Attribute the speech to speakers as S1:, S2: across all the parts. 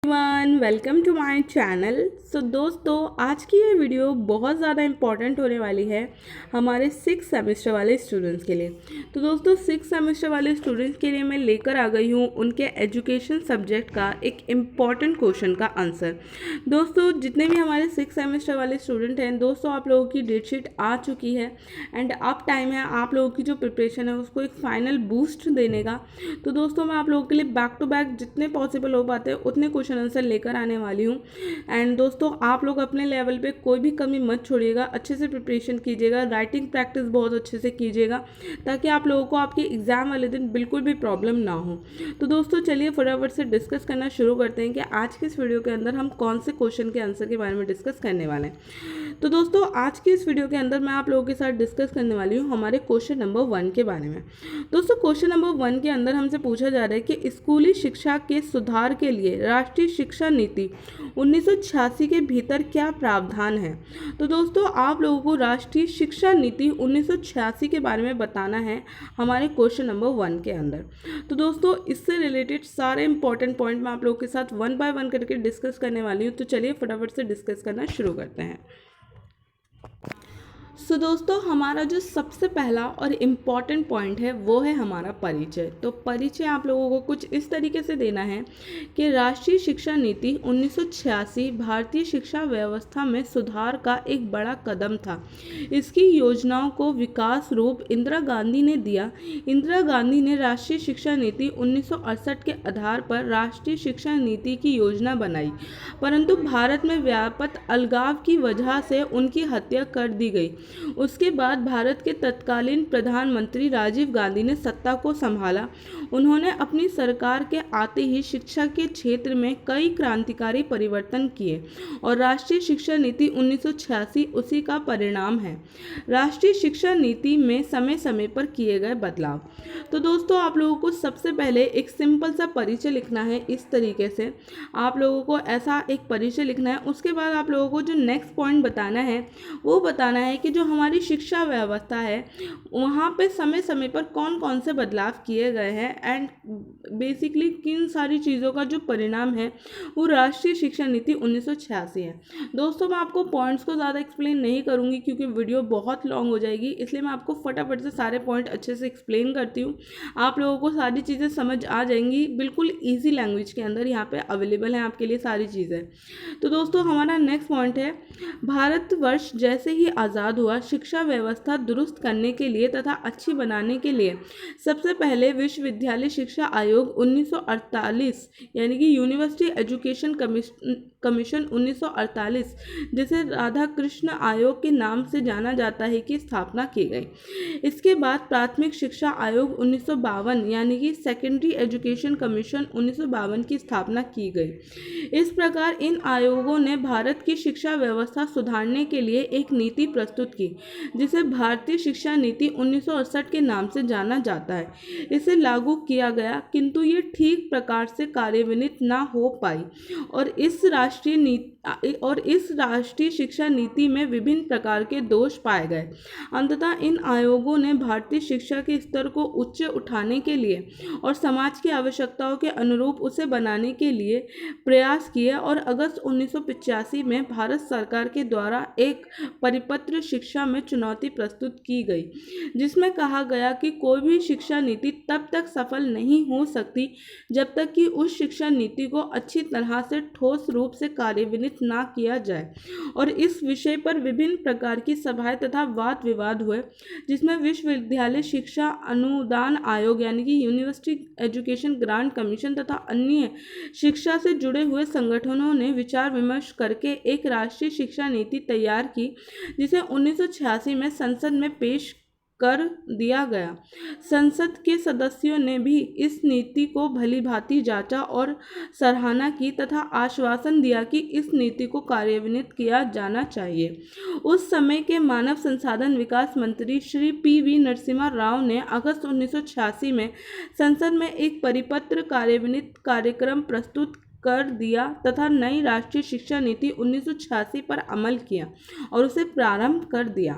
S1: Everyone, welcome to my channel. So दोस्तों, आज की ये वीडियो बहुत ज़्यादा इम्पॉर्टेंट होने वाली है हमारे 6 सेमेस्टर वाले स्टूडेंट्स के लिए। तो दोस्तों, 6 सेमेस्टर वाले स्टूडेंट्स के लिए मैं लेकर आ गई हूँ उनके एजुकेशन सब्जेक्ट का एक इम्पॉर्टेंट क्वेश्चन का आंसर। दोस्तों, जितने भी हमारे 6 सेमेस्टर वाले स्टूडेंट हैं, दोस्तों आप लोगों की डेट शीट आ चुकी है एंड अब टाइम है आप लोगों की जो प्रिपरेशन है उसको एक फाइनल बूस्ट देने का। तो दोस्तों, मैं आप लोगों के लिए बैक टू बैक जितने पॉसिबल हो पाते हैं उतने क्वेश्चन आंसर लेकर आने वाली हूँ। एंड दोस्तों, आप लोग अपने लेवल पे कोई भी कमी मत छोड़िएगा, अच्छे से प्रिपरेशन कीजिएगा, राइटिंग प्रैक्टिस बहुत अच्छे से कीजिएगा ताकि आप लोगों को आपके एग्जाम वाले दिन बिल्कुल भी प्रॉब्लम ना हो। तो दोस्तों, चलिए फटाफट से डिस्कस करना शुरू करते हैं कि आज के इस वीडियो के अंदर हम कौन से क्वेश्चन के आंसर के बारे में डिस्कस करने वाले हैं। तो दोस्तों, आज की इस वीडियो के अंदर मैं आप लोगों के साथ डिस्कस करने वाली हूँ हमारे क्वेश्चन नंबर 1 के बारे में। दोस्तों, क्वेश्चन नंबर 1 के अंदर हमसे पूछा जा रहा है कि स्कूली शिक्षा के सुधार के लिए राष्ट्रीय शिक्षा नीति 1986 के भीतर क्या प्रावधान है। तो दोस्तों, आप लोगों को राष्ट्रीय शिक्षा नीति 1986 के बारे में बताना है हमारे क्वेश्चन नंबर 1 के अंदर। तो दोस्तों, इससे रिलेटेड सारे इंपॉर्टेंट पॉइंट मैं आप लोगों के साथ 1 बाय 1 करके डिस्कस करने वाली हूँ। तो चलिए फटाफट से डिस्कस करना शुरू करते हैं। सो दोस्तों, हमारा जो सबसे पहला और इम्पॉर्टेंट पॉइंट है वो है हमारा परिचय। तो परिचय आप लोगों को कुछ इस तरीके से देना है कि राष्ट्रीय शिक्षा नीति 1986 भारतीय शिक्षा व्यवस्था में सुधार का एक बड़ा कदम था। इसकी योजनाओं को विकास रूप इंदिरा गांधी ने दिया। इंदिरा गांधी ने राष्ट्रीय शिक्षा नीति 1968 के आधार पर राष्ट्रीय शिक्षा नीति की योजना बनाई, परंतु भारत में व्यापक अलगाव की वजह से उनकी हत्या कर दी गई। उसके बाद भारत के तत्कालीन प्रधानमंत्री राजीव गांधी ने सत्ता को संभाला। उन्होंने अपनी सरकार के आते ही शिक्षा के क्षेत्र में कई क्रांतिकारी परिवर्तन किए और राष्ट्रीय शिक्षा नीति 1986 उसी का परिणाम है। राष्ट्रीय शिक्षा नीति में समय समय पर किए गए बदलाव। तो दोस्तों, आप लोगों को सबसे पहले एक सिंपल सा परिचय लिखना है। इस तरीके से आप लोगों को ऐसा एक परिचय लिखना है। उसके बाद आप लोगों को जो नेक्स्ट पॉइंट बताना है वो बताना है कि जो हमारी शिक्षा व्यवस्था है वहाँ पे समय समय पर कौन कौन से बदलाव किए गए हैं एंड बेसिकली किन सारी चीज़ों का जो परिणाम है वो राष्ट्रीय शिक्षा नीति 1986 है। दोस्तों, मैं आपको पॉइंट्स को ज़्यादा एक्सप्लेन नहीं करूँगी क्योंकि वीडियो बहुत लॉन्ग हो जाएगी, इसलिए मैं आपको फटाफट से सारे पॉइंट अच्छे से एक्सप्लेन करती हूँ। आप लोगों को सारी चीज़ें समझ आ जाएंगी, बिल्कुल ईजी लैंग्वेज के अंदर यहाँ पे अवेलेबल है आपके लिए सारी चीज़ें। तो दोस्तों, हमारा नेक्स्ट पॉइंट है भारतवर्ष जैसे ही आज़ाद हुआ शिक्षा व्यवस्था दुरुस्त करने के लिए तथा अच्छी बनाने के लिए सबसे पहले विश्वविद्यालय शिक्षा आयोग 1948 यानी कि यूनिवर्सिटी एजुकेशन कमीशन 1948, जिसे राधा कृष्ण आयोग के नाम से जाना जाता है, की स्थापना की गई। इसके बाद प्राथमिक शिक्षा आयोग 1952 यानी कि सेकेंडरी एजुकेशन कमीशन 1952 की स्थापना की गई। इस प्रकार इन आयोगों ने भारत की शिक्षा व्यवस्था सुधारने के लिए एक नीति प्रस्तुत की जिसे भारतीय शिक्षा नीति 1968 के नाम से जाना जाता है। इसे लागू किया गया किंतु ये ठीक प्रकार से कार्यान्वित ना हो पाई और इस राष्ट्रीय शिक्षा नीति में विभिन्न प्रकार के दोष पाए गए। अंततः इन आयोगों ने भारतीय शिक्षा के स्तर को उच्च उठाने के लिए और समाज की आवश्यकताओं के अनुरूप उसे बनाने के लिए प्रयास किए और अगस्त 1985 में भारत सरकार के द्वारा एक परिपत्र शिक्षा में चुनौती प्रस्तुत की गई, जिसमें कहा गया कि कोई भी शिक्षा नीति तब तक सफल नहीं हो सकती जब तक कि उस शिक्षा नीति को अच्छी तरह से ठोस रूप से कार्यान्वित ना किया जाए। और इस विषय पर विभिन्न प्रकार की सभाएं तथा वाद विवाद हुए, जिसमें विश्वविद्यालय शिक्षा अनुदान आयोग यानी कि यूनिवर्सिटी एजुकेशन ग्रांट कमीशन तथा अन्य शिक्षा से जुड़े हुए संगठनों ने विचार विमर्श करके एक राष्ट्रीय शिक्षा नीति तैयार की, जिसे 1986 में संसद में पेश कर दिया गया। संसद के सदस्यों ने भी इस नीति को भली भांति जांचा और सराहना की तथा आश्वासन दिया कि इस नीति को कार्यान्वित किया जाना चाहिए। उस समय के मानव संसाधन विकास मंत्री श्री PV नरसिम्हा राव ने अगस्त 1986 में संसद में एक परिपत्र कार्यान्वित कार्यक्रम प्रस्तुत कर दिया तथा नई राष्ट्रीय शिक्षा नीति 1986 पर अमल किया और उसे प्रारंभ कर दिया।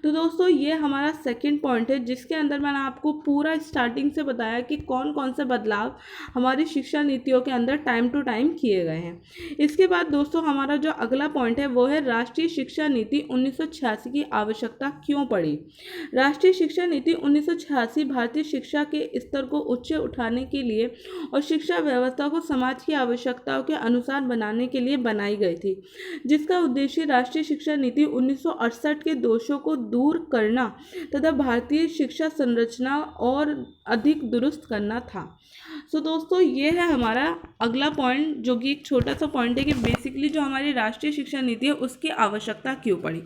S1: तो दोस्तों ये हमारा सेकंड पॉइंट है, जिसके अंदर मैंने आपको पूरा स्टार्टिंग से बताया कि कौन कौन से बदलाव हमारी शिक्षा नीतियों के अंदर टाइम टू टाइम किए गए हैं। इसके बाद दोस्तों हमारा जो अगला पॉइंट है वो है राष्ट्रीय शिक्षा नीति 1986 की आवश्यकता क्यों पड़ी। राष्ट्रीय शिक्षा नीति 1986 भारतीय शिक्षा के स्तर को उच्च उठाने के लिए और शिक्षा व्यवस्था को समाज की आवश्यकताओं के अनुसार बनाने के लिए बनाई गई थी, जिसका उद्देश्य राष्ट्रीय शिक्षा नीति 1968 के दोषों को दूर करना तथा भारतीय शिक्षा संरचना और अधिक दुरुस्त करना था। सो दोस्तों ये है हमारा अगला पॉइंट, जो कि एक छोटा सा पॉइंट है कि बेसिकली जो हमारी राष्ट्रीय शिक्षा नीति है उसकी आवश्यकता क्यों पड़ी।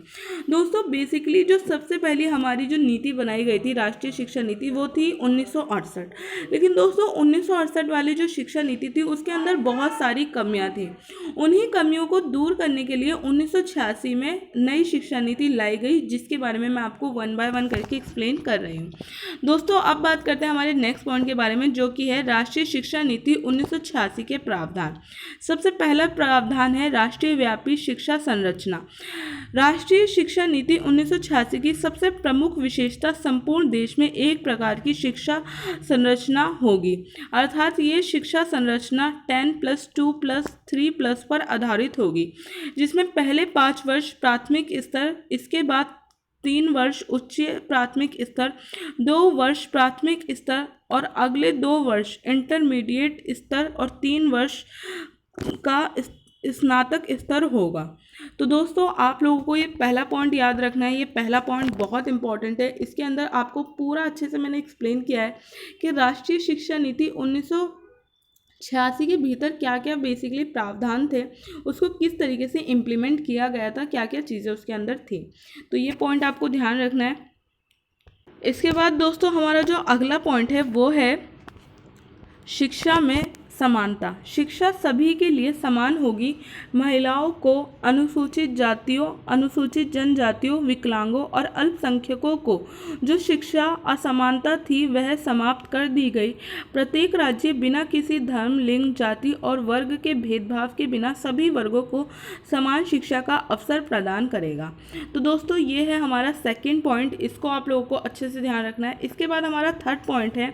S1: दोस्तों बेसिकली जो सबसे पहली हमारी जो नीति बनाई गई थी राष्ट्रीय शिक्षा नीति वो थी 1968। लेकिन दोस्तों 1968 वाली जो शिक्षा नीति थी उसके अंदर बहुत सारी कमियां थी। उन्हीं कमियों को दूर करने के लिए 1986 में नई शिक्षा नीति लाई गई, जिसके बारे में मैं आपको वन बाय वन करके एक्सप्लेन कर रही हूँ। दोस्तों अब बात करते हैं हमारे नेक्स्ट पॉइंट के बारे में, जो कि है राष्ट्रीय शिक्षा नीति 1986 के प्रावधान। सबसे पहला प्रावधान है राष्ट्रीय व्यापी शिक्षा संरचना। राष्ट्रीय शिक्षा नीति 1986 की सबसे प्रमुख विशेषता संपूर्ण देश में एक प्रकार की शिक्षा संरचना होगी, अर्थात ये शिक्षा संरचना 10+2+3+ पर आधारित होगी, जिसमें पहले 5 वर्ष प्राथमिक स्तर, इसके बाद 3 वर्ष उच्च प्राथमिक स्तर, 2 वर्ष प्राथमिक स्तर और अगले 2 वर्ष इंटरमीडिएट स्तर और 3 वर्ष का स्नातक स्तर होगा। तो दोस्तों आप लोगों को ये पहला पॉइंट याद रखना है, ये पहला पॉइंट बहुत इंपॉर्टेंट है। इसके अंदर आपको पूरा अच्छे से मैंने एक्सप्लेन किया है कि राष्ट्रीय शिक्षा नीति 1986 के भीतर क्या क्या बेसिकली प्रावधान थे, उसको किस तरीके से इम्प्लीमेंट किया गया था, क्या क्या चीज़ें उसके अंदर थी। तो ये पॉइंट आपको ध्यान रखना है। इसके बाद दोस्तों हमारा जो अगला पॉइंट है वो है शिक्षा में समानता। शिक्षा सभी के लिए समान होगी। महिलाओं को, अनुसूचित जातियों, अनुसूचित जनजातियों, विकलांगों और अल्पसंख्यकों को जो शिक्षा असमानता थी वह समाप्त कर दी गई। प्रत्येक राज्य बिना किसी धर्म, लिंग, जाति और वर्ग के भेदभाव के बिना सभी वर्गों को समान शिक्षा का अवसर प्रदान करेगा। तो दोस्तों ये है हमारा सेकंड पॉइंट, इसको आप लोगों को अच्छे से ध्यान रखना है। इसके बाद हमारा थर्ड पॉइंट है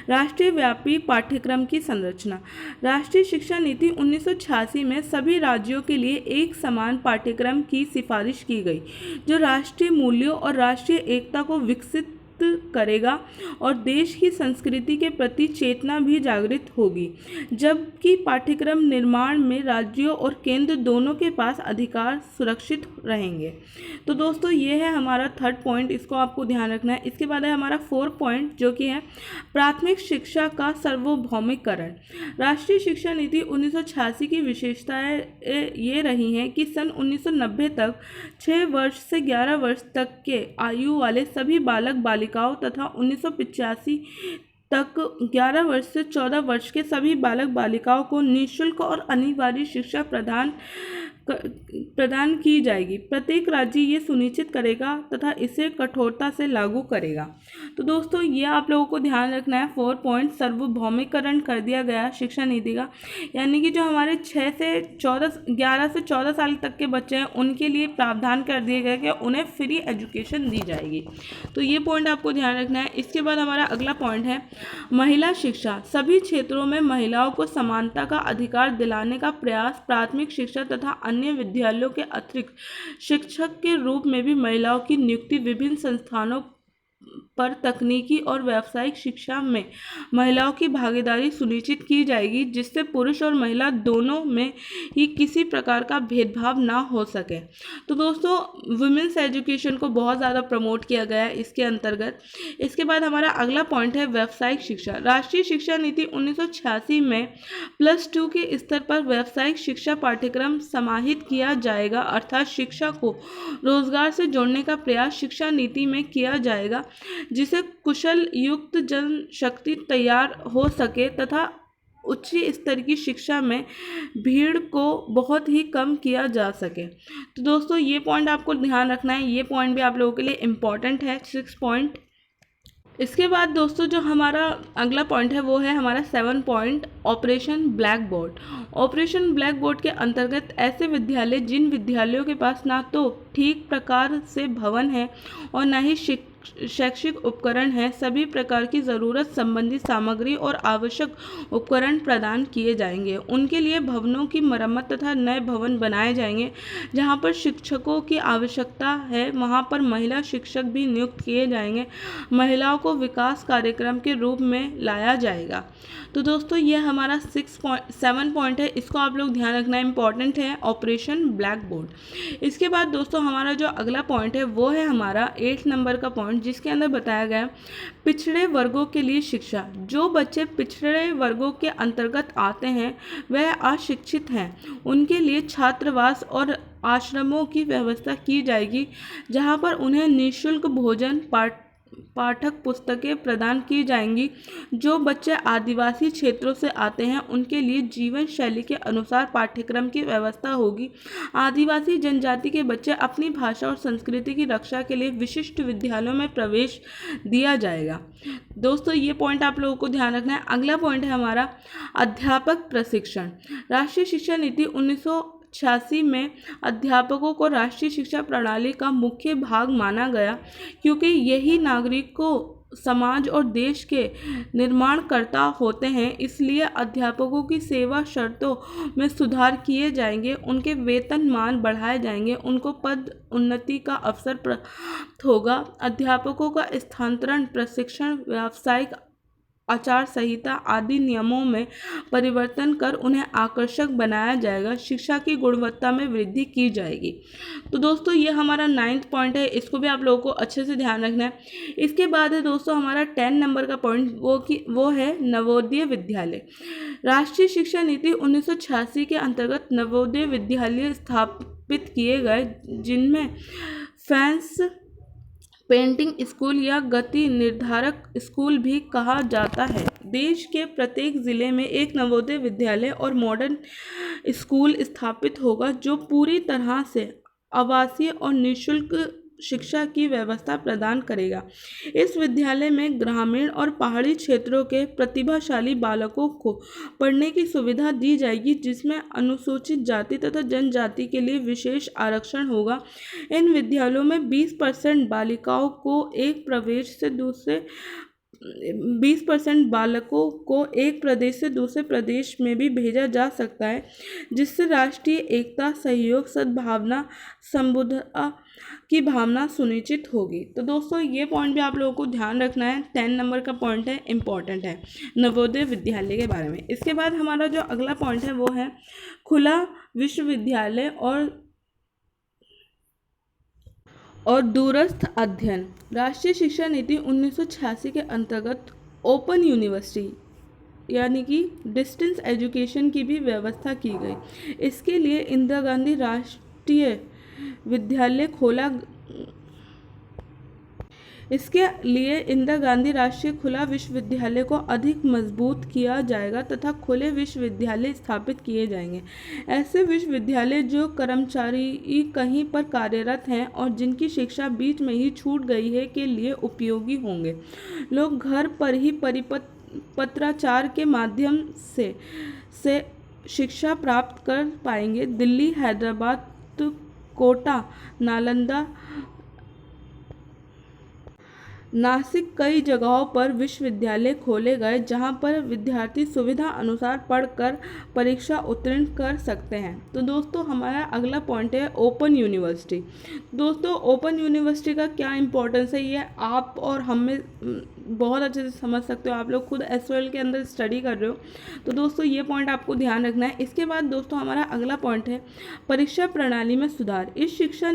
S1: राष्ट्रीय व्यापी पाठ्यक्रम की संरचना। राष्ट्रीय शिक्षा नीति 1986 में सभी राज्यों के लिए एक समान पाठ्यक्रम की सिफारिश की गई, जो राष्ट्रीय मूल्यों और राष्ट्रीय एकता को विकसित करेगा और देश की संस्कृति के प्रति चेतना भी जागृत होगी, जबकि पाठ्यक्रम निर्माण में राज्यों और केंद्र दोनों के पास अधिकार सुरक्षित रहेंगे। तो दोस्तों ये है हमारा थर्ड पॉइंट, इसको आपको ध्यान रखना है। इसके बाद है हमारा फोर्थ पॉइंट, जो कि है प्राथमिक शिक्षा का सार्वभौमिकरण। राष्ट्रीय शिक्षा नीति 1986 की विशेषताएं ये रही हैं कि सन 1990 तक 6 वर्ष से 11 वर्ष तक के आयु वाले सभी बालक बालिकाओं तथा 1985 तक 11 वर्ष से 14 वर्ष के सभी बालक बालिकाओं को निःशुल्क और अनिवार्य शिक्षा प्रदान की जाएगी। प्रत्येक राज्य ये सुनिश्चित करेगा तथा इसे कठोरता से लागू करेगा। तो दोस्तों ये आप लोगों को ध्यान रखना है। 4 पॉइंट सार्वभौमिकरण कर दिया गया शिक्षा नीति का, यानी कि जो हमारे 11 से 14 साल तक के बच्चे हैं उनके लिए प्रावधान कर दिए गए कि उन्हें फ्री एजुकेशन दी जाएगी। तो ये पॉइंट आपको ध्यान रखना है। इसके बाद हमारा अगला पॉइंट है महिला शिक्षा। सभी क्षेत्रों में महिलाओं को समानता का अधिकार दिलाने का प्रयास। प्राथमिक शिक्षा तथा अन्य विद्यालयों के अतिरिक्त शिक्षक के रूप में भी महिलाओं की नियुक्ति विभिन्न संस्थानों पर तकनीकी और व्यावसायिक शिक्षा में महिलाओं की भागीदारी सुनिश्चित की जाएगी, जिससे पुरुष और महिला दोनों में ही किसी प्रकार का भेदभाव ना हो सके। तो दोस्तों वुमेन्स एजुकेशन को बहुत ज़्यादा प्रमोट किया गया है इसके अंतर्गत। इसके बाद हमारा अगला पॉइंट है व्यावसायिक शिक्षा। राष्ट्रीय शिक्षा नीति 1986 में +2 के स्तर पर व्यावसायिक शिक्षा पाठ्यक्रम समाहित किया जाएगा, अर्थात शिक्षा को रोजगार से जोड़ने का प्रयास शिक्षा नीति में किया जाएगा, जिसे कुशल युक्त जनशक्ति तैयार हो सके तथा उच्च स्तर की शिक्षा में भीड़ को बहुत ही कम किया जा सके। तो दोस्तों ये पॉइंट आपको ध्यान रखना है, ये पॉइंट भी आप लोगों के लिए इम्पॉर्टेंट है। 6 पॉइंट। इसके बाद दोस्तों जो हमारा अगला पॉइंट है वो है हमारा 7 point operation black board. Operation black board के अंतर्गत ऐसे विद्यालय जिन विद्यालयों के पास ना तो ठीक प्रकार से भवन है और ना ही शैक्षिक उपकरण है, सभी प्रकार की ज़रूरत संबंधी सामग्री और आवश्यक उपकरण प्रदान किए जाएंगे। उनके लिए भवनों की मरम्मत तथा नए भवन बनाए जाएंगे। जहां पर शिक्षकों की आवश्यकता है वहां पर महिला शिक्षक भी नियुक्त किए जाएंगे। महिलाओं को विकास कार्यक्रम के रूप में लाया जाएगा। तो दोस्तों ये हमारा 7 पॉइंट है, इसको आप लोग ध्यान रखना इम्पॉर्टेंट है, ऑपरेशन ब्लैक बोर्ड। इसके बाद दोस्तों हमारा जो अगला पॉइंट है वो है हमारा 8 नंबर का पॉइंट, जिसके अंदर बताया गया पिछड़े वर्गों के लिए शिक्षा। जो बच्चे पिछड़े वर्गों के अंतर्गत आते हैं वह अशिक्षित हैं, उनके लिए छात्रावास और आश्रमों की व्यवस्था की जाएगी, जहां पर उन्हें निःशुल्क भोजन, पाठक पुस्तकें प्रदान की जाएंगी। जो बच्चे आदिवासी क्षेत्रों से आते हैं उनके लिए जीवन शैली के अनुसार पाठ्यक्रम की व्यवस्था होगी। आदिवासी जनजाति के बच्चे अपनी भाषा और संस्कृति की रक्षा के लिए विशिष्ट विद्यालयों में प्रवेश दिया जाएगा। दोस्तों ये पॉइंट आप लोगों को ध्यान रखना है। अगला पॉइंट है हमारा अध्यापक प्रशिक्षण। राष्ट्रीय शिक्षा नीति 1986 में अध्यापकों को राष्ट्रीय शिक्षा प्रणाली का मुख्य भाग माना गया, क्योंकि यही नागरिकों, समाज और देश के निर्माणकर्ता होते हैं। इसलिए अध्यापकों की सेवा शर्तों में सुधार किए जाएंगे, उनके वेतनमान बढ़ाए जाएंगे, उनको पद उन्नति का अवसर प्राप्त होगा। अध्यापकों का स्थानांतरण, प्रशिक्षण, व्यावसायिक आचार संहिता आदि नियमों में परिवर्तन कर उन्हें आकर्षक बनाया जाएगा। शिक्षा की गुणवत्ता में वृद्धि की जाएगी। तो दोस्तों ये हमारा 9th पॉइंट है, इसको भी आप लोगों को अच्छे से ध्यान रखना है। इसके बाद है दोस्तों हमारा 10 नंबर का पॉइंट, वो है नवोदय विद्यालय। राष्ट्रीय शिक्षा नीति 1986 के अंतर्गत नवोदय विद्यालय स्थापित किए गए, जिनमें फैंस पेंटिंग स्कूल या गति निर्धारक स्कूल भी कहा जाता है। देश के प्रत्येक जिले में एक नवोदय विद्यालय और मॉडर्न स्कूल स्थापित होगा, जो पूरी तरह से आवासीय और निःशुल्क शिक्षा की व्यवस्था प्रदान करेगा। इस विद्यालय में ग्रामीण और पहाड़ी क्षेत्रों के प्रतिभाशाली बालकों को पढ़ने की सुविधा दी जाएगी, जिसमें अनुसूचित जाति तथा जनजाति के लिए विशेष आरक्षण होगा। इन विद्यालयों में 20% बालिकाओं को एक प्रदेश से दूसरे 20% बालकों को एक प्रदेश से दूसरे प्रदेश में भी भेजा जा सकता है, जिससे राष्ट्रीय एकता, सहयोग, सद्भावना, संबुद्धता की भावना सुनिश्चित होगी। तो दोस्तों ये पॉइंट भी आप लोगों को ध्यान रखना है। 10 नंबर का पॉइंट है, इम्पॉर्टेंट है नवोदय विद्यालय के बारे में। इसके बाद हमारा जो अगला पॉइंट है वो है खुला विश्वविद्यालय और दूरस्थ अध्ययन। राष्ट्रीय शिक्षा नीति 1986 के अंतर्गत ओपन यूनिवर्सिटी यानी कि डिस्टेंस एजुकेशन की भी व्यवस्था की गई। इसके लिए इंदिरा गांधी राष्ट्रीय विद्यालय खोला इसके लिए इंदिरा गांधी राष्ट्रीय खुला विश्वविद्यालय को अधिक मजबूत किया जाएगा तथा खुले विश्वविद्यालय स्थापित किए जाएंगे। ऐसे विश्वविद्यालय जो कर्मचारी कहीं पर कार्यरत हैं और जिनकी शिक्षा बीच में ही छूट गई है के लिए उपयोगी होंगे। लोग घर पर ही पत्राचार के माध्यम से शिक्षा प्राप्त कर पाएंगे। दिल्ली, हैदराबाद, कोटा, नालंदा, नासिक कई जगहों पर विश्वविद्यालय खोले गए, जहां पर विद्यार्थी सुविधा अनुसार पढ़कर परीक्षा उत्तीर्ण कर सकते हैं। तो दोस्तों हमारा अगला पॉइंट है ओपन यूनिवर्सिटी। दोस्तों ओपन यूनिवर्सिटी का क्या इंपॉर्टेंस है ये आप और हम में बहुत अच्छे से समझ सकते हो। आप लोग खुद SOL के अंदर स्टडी कर रहे हो, तो दोस्तों ये पॉइंट आपको ध्यान रखना है। इसके बाद दोस्तों हमारा अगला पॉइंट है परीक्षा प्रणाली में सुधार। इस शिक्षा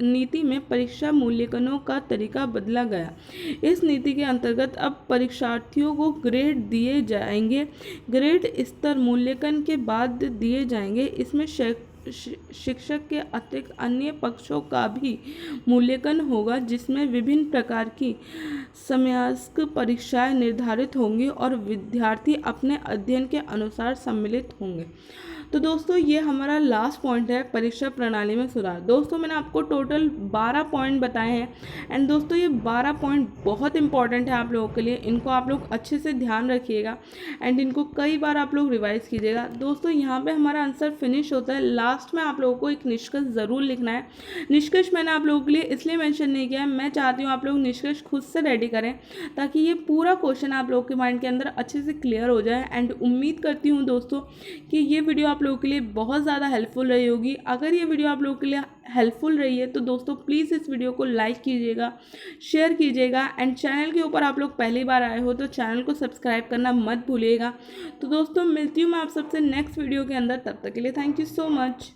S1: नीति में परीक्षा मूल्यांकनों का तरीका बदला गया। इस नीति के अंतर्गत अब परीक्षार्थियों को ग्रेड दिए जाएंगे। ग्रेड स्तर मूल्यांकन के बाद दिए जाएंगे। इसमें शिक्षक के अतिरिक्त अन्य पक्षों का भी मूल्यांकन होगा, जिसमें विभिन्न प्रकार की समयास्क परीक्षाएं निर्धारित होंगी और विद्यार्थी अपने अध्ययन के अनुसार सम्मिलित होंगे। तो दोस्तों ये हमारा लास्ट पॉइंट है परीक्षा प्रणाली में सुधार। दोस्तों मैंने आपको टोटल 12 पॉइंट बताए हैं एंड दोस्तों ये 12 पॉइंट बहुत इंपॉर्टेंट है आप लोगों के लिए। इनको आप लोग अच्छे से ध्यान रखिएगा एंड इनको कई बार आप लोग रिवाइज कीजिएगा। दोस्तों यहाँ पे हमारा आंसर फिनिश होता है। लास्ट में आप लोगों को एक निष्कर्ष ज़रूर लिखना है। निष्कर्ष मैंने आप लोगों के लिए इसलिए मेंशन नहीं किया है, मैं चाहती हूँ आप लोग निष्कर्ष खुद से रेडी करें ताकि ये पूरा क्वेश्चन आप लोगों के माइंड के अंदर अच्छे से क्लियर हो जाए। एंड उम्मीद करती हूँ दोस्तों कि ये वीडियो आप लोगों के लिए बहुत ज़्यादा हेल्पफुल रही होगी। अगर ये वीडियो आप लोगों के लिए हेल्पफुल रही है तो दोस्तों प्लीज़ इस वीडियो को लाइक कीजिएगा, शेयर कीजिएगा एंड चैनल के ऊपर आप लोग पहली बार आए हो तो चैनल को सब्सक्राइब करना मत भूलिएगा। तो दोस्तों मिलती हूँ मैं आप सबसे नेक्स्ट वीडियो के अंदर, तब तक के लिए थैंक यू सो मच।